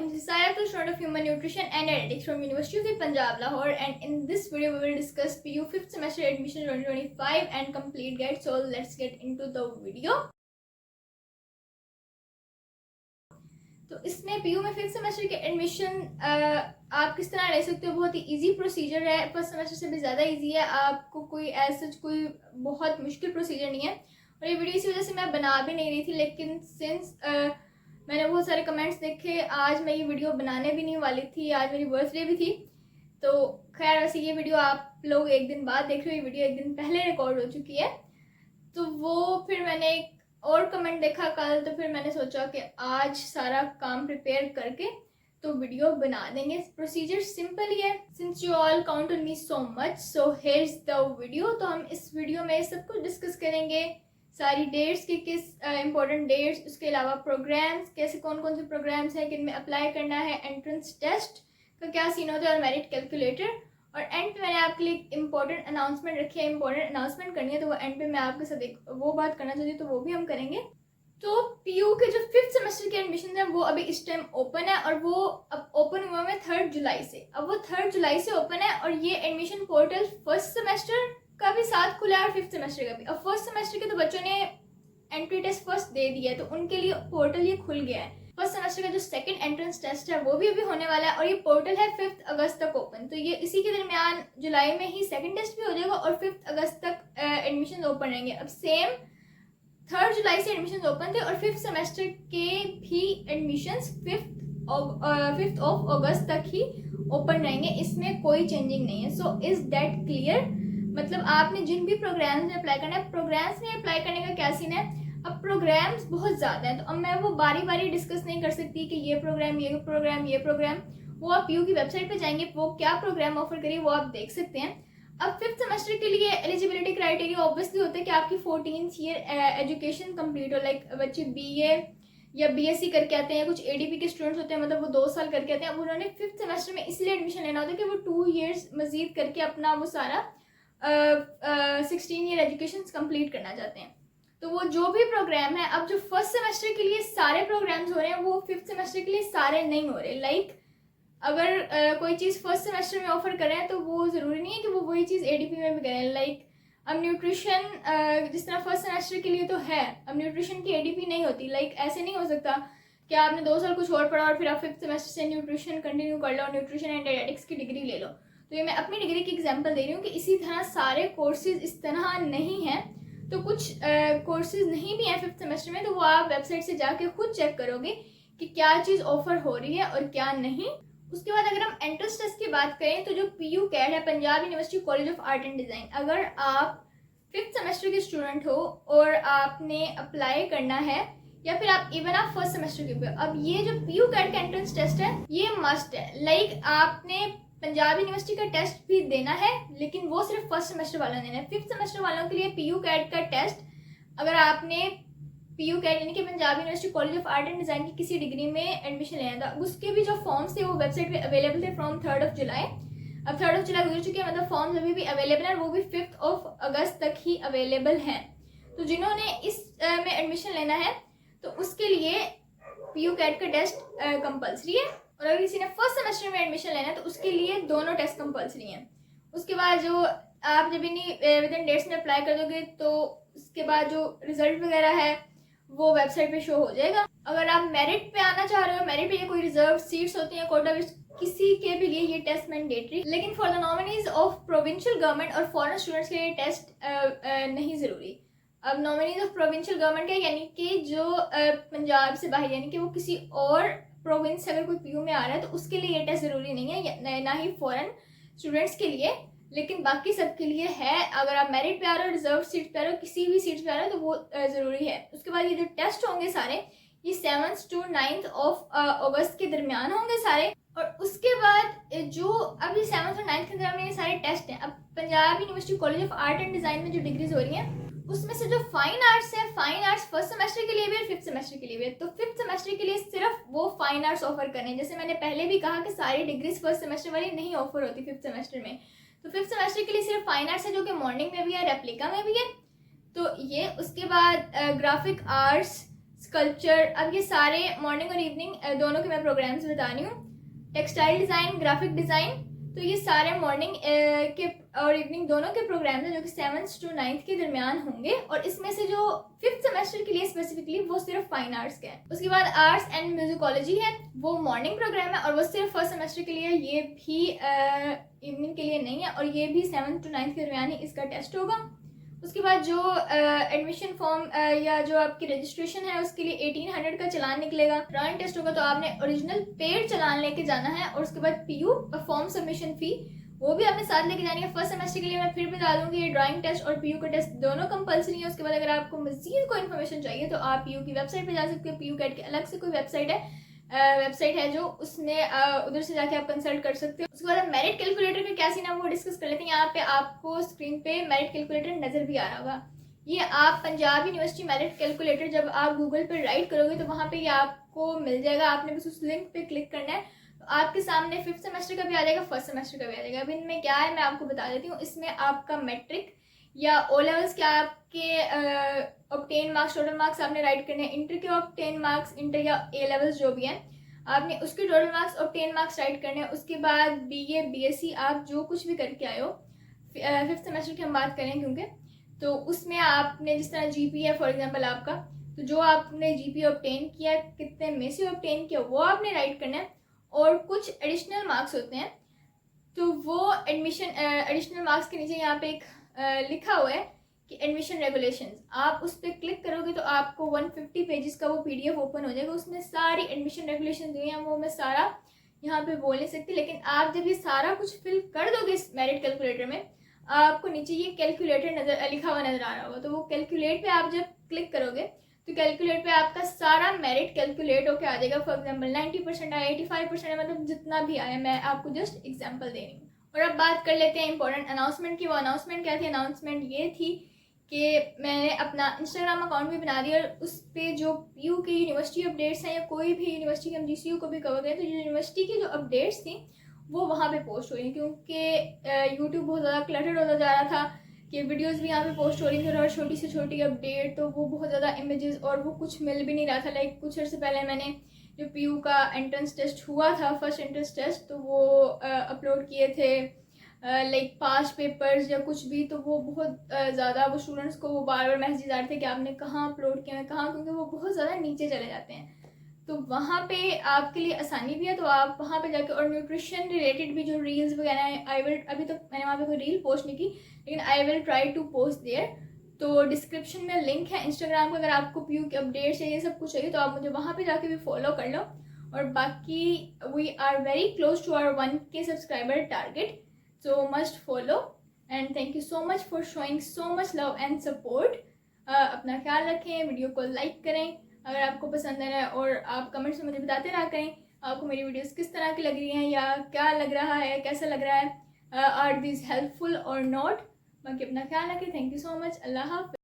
am Sisaya, the student of Human Nutrition and Dietetics from University of Punjab, Lahore, and in this video we will discuss PU 5th semester admission 2025 and complete guide. So let's get into the video. तो इसमें PU में 5th semester के admission आप किस तरह ले सकते हो। बहुत ही इजी प्रोसीजर है, फर्स्ट सेमेस्टर से भी ज़्यादा इजी है। आपको कोई ऐसा कोई बहुत मुश्किल प्रोसीजर नहीं है और ये वीडियो इसी वजह से मैं बना भी नहीं रही थी, लेकिन सिंस मैंने बहुत सारे कमेंट्स देखे, आज मैं ये वीडियो बनाने भी नहीं वाली थी। आज मेरी बर्थडे भी थी, तो खैर वैसे ये वीडियो आप लोग एक दिन बाद देख रहे हो, ये वीडियो एक दिन पहले रिकॉर्ड हो चुकी है। तो वो फिर मैंने एक और कमेंट देखा कल, तो फिर मैंने सोचा कि आज सारा काम प्रिपेयर करके तो वीडियो बना देंगे। प्रोसीजर सिंपल ही है। Since you all count on me so much, so here is the video. तो हम इस वीडियो में सब कुछ डिस्कस करेंगे, सारी डेट्स की किस इंपॉर्टेंट डेट्स, उसके अलावा प्रोग्राम्स, कैसे कौन कौन से प्रोग्राम्स हैं, किन में अप्लाई करना है, एंट्रेंस टेस्ट का क्या सीन होता है और मेरिट कैलकुलेटर। और एंड पे मैंने आपके लिए इंपॉर्टेंट अनाउंसमेंट रखी है, इंपॉर्टेंट अनाउंसमेंट करनी है, तो वो एंड पे मैं आपके साथ एक वो बात करना चाहती हूँ, तो वो भी हम करेंगे। तो पीयू के जो 5th सेमेस्टर के एडमिशन है वो अभी इस टाइम ओपन है और वो अब ओपन हुआ है 3 जुलाई से। अब वो 3 जुलाई से ओपन है और ये एडमिशन पोर्टल फर्स्ट सेमेस्टर का भी साथ खुला है और 5th सेमेस्टर का भी। अब फर्स्ट सेमेस्टर के तो बच्चों ने एंट्री टेस्ट फर्स्ट दे दिया है, तो उनके लिए पोर्टल ये खुल गया है। फर्स्ट सेमेस्टर का जो सेकंड एंट्रेंस टेस्ट है वो भी अभी होने वाला है और ये पोर्टल है 5 अगस्त तक ओपन। तो ये इसी के दरमियान जुलाई में ही सेकंड टेस्ट भी हो जाएगा और 5 अगस्त तक एडमिशन ओपन रहेंगे। अब सेम 3 जुलाई से एडमिशन ओपन थे और 5th सेमेस्टर के भी एडमिशन 5th ऑफ अगस्त तक ही ओपन रहेंगे, इसमें कोई चेंजिंग नहीं है। So is that clear? मतलब आपने जिन भी प्रोग्राम्स में अप्लाई करना है, प्रोग्राम्स में अप्लाई करने का क्या सीन है। अब प्रोग्राम्स बहुत ज़्यादा है, तो अब मैं वो बारी बारी डिस्कस नहीं कर सकती कि ये प्रोग्राम ये प्रोग्राम ये प्रोग्राम। वो आप पीयू की वेबसाइट पे जाएंगे, वो क्या प्रोग्राम ऑफर करिए वो आप देख सकते हैं। अब 5th सेमेस्टर के लिए एलिजिबिलिटी क्राइटेरिया ऑब्वियसली होता है कि आपकी 14th ईयर एजुकेशन कंप्लीट हो। लाइक बच्चे बीए या बीएससी करके आते हैं, कुछ एडीपी के स्टूडेंट्स होते हैं, मतलब वो 2 साल करके आते हैं। अब उन्होंने 5th सेमेस्टर में इसलिए एडमिशन लेना होता है कि वो 2 ईयर्स मजीद करके अपना वो सारा 16 ईयर एजुकेशन कंप्लीट करना चाहते हैं। तो वो जो भी प्रोग्राम है, अब जो फर्स्ट सेमेस्टर के लिए सारे प्रोग्राम्स हो रहे हैं वो 5th सेमेस्टर के लिए सारे नहीं हो रहे। लाइक अगर कोई चीज़ फर्स्ट सेमेस्टर में ऑफर कर रहे हैं तो वो ज़रूरी नहीं है कि वो वही चीज़ एडीपी में भी करें। लाइक अब न्यूट्रिशन जिस तरह फर्स्ट सेमेस्टर के लिए तो है, अब न्यूट्रिशन की एडीपी नहीं होती। लाइक ऐसे नहीं हो सकता कि आपने 2 साल कुछ और पढ़ा और फिर आप 5th सेमेस्टर से न्यूट्रिशन कंटिन्यू कर लो, न्यूट्रिशन एंड डायटेटिक्स की डिग्री ले लो। तो ये मैं अपनी डिग्री की एग्जाम्पल दे रही हूँ कि इसी तरह सारे कोर्सेज इस तरह नहीं हैं। तो कुछ कोर्सेज नहीं भी हैं 5th सेमेस्टर में, तो वो आप वेबसाइट से जाके खुद चेक करोगे कि क्या चीज़ ऑफर हो रही है और क्या नहीं। उसके बाद अगर हम एंट्रेंस टेस्ट की बात करें, तो जो पीयू कैट है, Punjab university college of art and design, अगर आप 5th सेमेस्टर के स्टूडेंट हो और आपने अप्लाई करना है या फिर आप इवन आप फर्स्ट सेमेस्टर के हो, अब ये जो पीयू कैट का एंट्रेंस टेस्ट है ये मस्ट है। लाइक आपने पंजाब यूनिवर्सिटी का टेस्ट भी देना है, लेकिन वो सिर्फ फर्स्ट सेमेस्टर वालों ने देना है। 5th सेमेस्टर वालों के लिए पीयू कैट का टेस्ट, अगर आपने पीयू कैट यानी कि Punjab university college of art and design की किसी डिग्री में एडमिशन लेना था, उसके भी जो फॉर्म्स थे वो वेबसाइट पे अवेलेबल थे फ्रॉम 3 जुलाई। अब 3 जुलाई गुजर चुकी है, मतलब फॉर्म्स अभी भी अवेलेबल है, वो भी 5 अगस्त तक ही अवेलेबल हैं। तो जिन्होंने इस में एडमिशन लेना है तो उसके लिए पीयू कैट का टेस्ट कंपल्सरी है, और अगर किसी ने फर्स्ट सेमेस्टर में एडमिशन लेना है तो उसके लिए दोनों टेस्ट कंपल्सरी हैं। उसके बाद जो आप जब इन्हीं विद इन डेट्स में अप्लाई कर दोगे तो उसके बाद जो रिजल्ट वगैरह है वो वेबसाइट पे शो हो जाएगा। अगर आप मेरिट पे आना चाह रहे हो, मेरिट पे ये कोई रिजर्व सीट्स होती हैं कोटा, किसी के भी लिए ये टेस्ट मैंडेटरी, लेकिन for the nominees of provincial government और फॉरेन स्टूडेंट्स के लिए टेस्ट नहीं ज़रूरी। अब नॉमिनीज ऑफ प्रोविंशियल गवर्नमेंट है यानी कि जो पंजाब से बाहर, यानी कि वो किसी और प्रोविंस से अगर कोई पीयू में आ रहा है तो उसके लिए ये टेस्ट ज़रूरी नहीं है, ना ही फॉरेन स्टूडेंट्स के लिए, लेकिन बाकी सब के लिए है। अगर आप मेरिट पे आ रहे हो, रिजर्व सीट पे आ रहे हो, किसी भी सीट पे आ रहे हो तो वो ज़रूरी है। उसके बाद ये जो टेस्ट होंगे सारे ये 7 से 9 अगस्त के दरमियान होंगे सारे। और उसके बाद जो अभी 7 और 9 के दरमियान ये सारे टेस्ट हैं। अब Punjab university college of art and design में जो डिग्रीज हो रही हैं उसमें से जो फाइन आर्ट्स है, फाइन आर्ट्स फर्स्ट सेमेस्टर के लिए भी और 5th सेमेस्टर के लिए भी है। तो 5th सेमेस्टर के लिए सिर्फ वो फाइन आर्ट्स ऑफर कर रहे हैं। जैसे मैंने पहले भी कहा कि सारी डिग्रीज फर्स्ट सेमेस्टर वाली नहीं ऑफर होती 5th सेमेस्टर में, तो 5th सेमेस्टर के लिए सिर्फ फाइन आर्ट्स है जो कि मॉर्निंग में भी है, रेप्लिका में भी है। तो ये उसके बाद ग्राफिक आर्ट्स, स्कल्पचर, अब ये सारे मॉर्निंग और इवनिंग दोनों के मैं प्रोग्राम्स बता रही हूँ। टेक्सटाइल डिज़ाइन, ग्राफिक डिज़ाइन, तो ये सारे मॉर्निंग के और इवनिंग दोनों के प्रोग्राम्स हैं जो कि 7th to 9th के दरमियान होंगे। और इसमें से जो 5th सेमेस्टर के लिए स्पेसिफिकली वो सिर्फ फाइन आर्ट्स के हैं। उसके बाद आर्ट्स एंड म्यूजिकोलॉजी है, वो मॉर्निंग प्रोग्राम है और वो सिर्फ फर्स्ट सेमेस्टर के लिए, ये भी इवनिंग के लिए नहीं है और ये भी 7th to 9th के दरमियान ही इसका टेस्ट होगा। उसके बाद जो एडमिशन फॉर्म या जो आपकी रजिस्ट्रेशन है उसके लिए 1800 का चालान निकलेगा। ड्राइंग टेस्ट होगा तो आपने ओरिजिनल पेड चालान लेके जाना है। और उसके बाद पीयू फॉर्म सबमिशन फ़ी वो भी आपने साथ लेके जानी है। फर्स्ट सेमेस्टर के लिए मैं फिर बता दूंगी ये ड्राइंग टेस्ट और पीयू का टेस्ट दोनों कंपलसरी है। उसके बाद अगर आपको मजीद कोई इन्फॉर्मेशन चाहिए तो आप पीयू की वेबसाइट पे जा सकते हो। पीयू कैट की अलग से कोई वेबसाइट है जो उसने उधर से जाके आप कंसल्ट कर सकते हो। उसके बाद मेरिट कैलकुलेटर का क्या सीन है वो डिस्कस कर लेते हैं। यहाँ पे आपको स्क्रीन पे मेरिट कैलकुलेटर नजर भी आ रहा होगा। ये आप पंजाब यूनिवर्सिटी मेरिट कैलकुलेटर जब आप गूगल पे राइट करोगे तो वहाँ पे ये आपको मिल जाएगा। आपने बस उस लिंक पे क्लिक करना है तो आपके सामने 5th सेमेस्टर का भी आ जाएगा, फर्स्ट सेमेस्टर का भी आ जाएगा। अब इनमें क्या है मैं आपको बता देती हूँ। इसमें आपका मैट्रिक या ओ लेवल्स के आपके ऑब्टेन मार्क्स, टोटल मार्क्स आपने राइट करने हैं। इंटर के ऑब्टेन मार्क्स, इंटर या ए लेवल्स जो भी हैं आपने उसके टोटल मार्क्स और 10 मार्क्स राइट करने हैं। उसके बाद बीए बीएससी आप जो कुछ भी करके आए हो, 5th सेमेस्टर की हम बात करें क्योंकि, तो उसमें आपने जिस तरह जीपी है फॉर एग्जांपल आपका, तो जो आपने जीपी ऑब्टेन किया कितने में से ऑब्टेन किया वो आपने राइट करना है। और कुछ एडिशनल मार्क्स होते हैं तो वो एडिशनल मार्क्स के नीचे यहाँ पे एक लिखा हुआ है कि एडमिशन रेगुलेशंस, आप उस पर क्लिक करोगे तो आपको 150 पेजेस का वो पीडीएफ ओपन हो जाएगा। उसमें सारी एडमिशन रेगुलेशन दी हैं, वो मैं सारा यहाँ पे बोल नहीं सकती। लेकिन आप जब ये सारा कुछ फिल कर दोगे इस मेरिट कैलकुलेटर में, आपको नीचे ये कैलकुलेटर लिखा हुआ नजर आ रहा होगा। तो वो कैलकुलेट पे आप जब क्लिक करोगे तो कैलकुलेट पे आपका सारा मेरिट कैलकुलेट होकर आ जाएगा। फॉर एग्जाम्पल 90% आया, 85% मतलब जितना भी आया, मैं आपको जस्ट एग्जाम्पल दे रही हूँ। और अब बात कर लेते हैं इंपॉर्टेंट अनाउंसमेंट की। वो अनाउंसमेंट क्या थी? अनाउंसमेंट ये थी कि मैंने अपना इंस्टाग्राम अकाउंट भी बना दिया और उस पर जो पीयू की यूनिवर्सिटी अपडेट्स हैं या कोई भी यूनिवर्सिटी के हम जीसीयू को भी कवर करें तो यूनिवर्सिटी की जो अपडेट्स थी वो वहाँ पे पोस्ट हो रही, क्योंकि यूट्यूब बहुत ज़्यादा क्लटर्ड होता जा रहा था कि वीडियोस भी यहाँ पे पोस्ट हो रही थी और छोटी से छोटी अपडेट, तो वो बहुत ज़्यादा इमेजेस और वो कुछ मिल भी नहीं रहा था। लाइक कुछ अर्से पहले मैंने जो पीयू का एंट्रेंस टेस्ट हुआ था, फर्स्ट एंट्रेंस टेस्ट, तो वो अपलोड किए थे लाइक पास्ट पेपर्स या कुछ भी, तो वो बहुत ज़्यादा वो स्टूडेंट्स को वो बार बार मैसेज आ रहे थे कि आपने कहाँ अपलोड किया है कहाँ, क्योंकि वो बहुत ज़्यादा नीचे चले जाते हैं। तो वहाँ पे आपके लिए आसानी भी है, तो आप वहाँ पे जाके, और न्यूट्रिशन रिलेटेड भी जो रील्स वगैरह हैं, आई विल, अभी तक मैंने वहाँ पे कोई रील पोस्ट नहीं की लेकिन I will try to post there. तो डिस्क्रिप्शन में लिंक है इंस्टाग्राम का, अगर आपको पीयू के अपडेट्स चाहिए, सब कुछ चाहिए तो आप मुझे वहाँ पे जाके भी फॉलो कर लो। और बाकी we are very close to our 1K subscriber target, so must follow and thank you so much for showing so much love and support। अपना ख्याल रखें, वीडियो को लाइक करें अगर आपको पसंद आ रहा है, और आप कमेंट्स में मुझे बताते रहा करें आपको मेरी वीडियोस किस तरह की लग रही हैं या क्या लग रहा है, कैसा लग रहा है, आर दिस हेल्पफुल और नॉट। बाकी अपना ख्याल रखें। Thank you so much. अल्लाह हाफ़िज़।